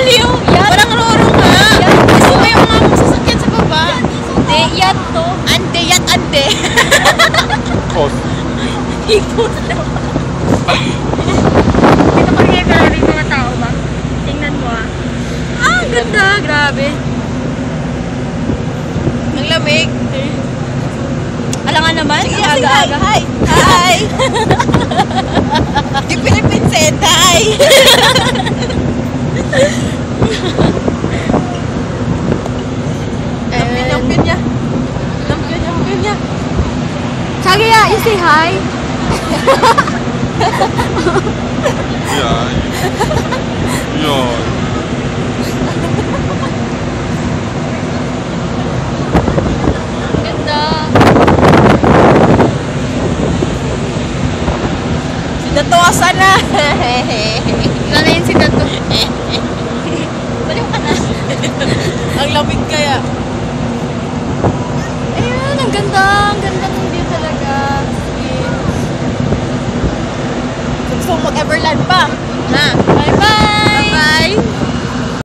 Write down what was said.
Baliw! Yacht! Walang roro nga! Gusto mo yung mga sasakyan sa baba? Hindi, yacht to. Ande, yacht, ande. Post. Ipos naman. Dito pa rin maraming mga tao ba? Tingnan mo ah. Ah, ang ganda. Grabe. Ang lamig. Alangan naman, ang aga-aga. Hi! Hi! Di Philippine said, hi! Lampion niya. Lampion niya. Chagaya, you say hi? Yan. Yan. Ganda. Dato sana. Sana yun si Dato. Baliw ka na. Ang lamig kaya. Ayun, ang ganda, ang ganda.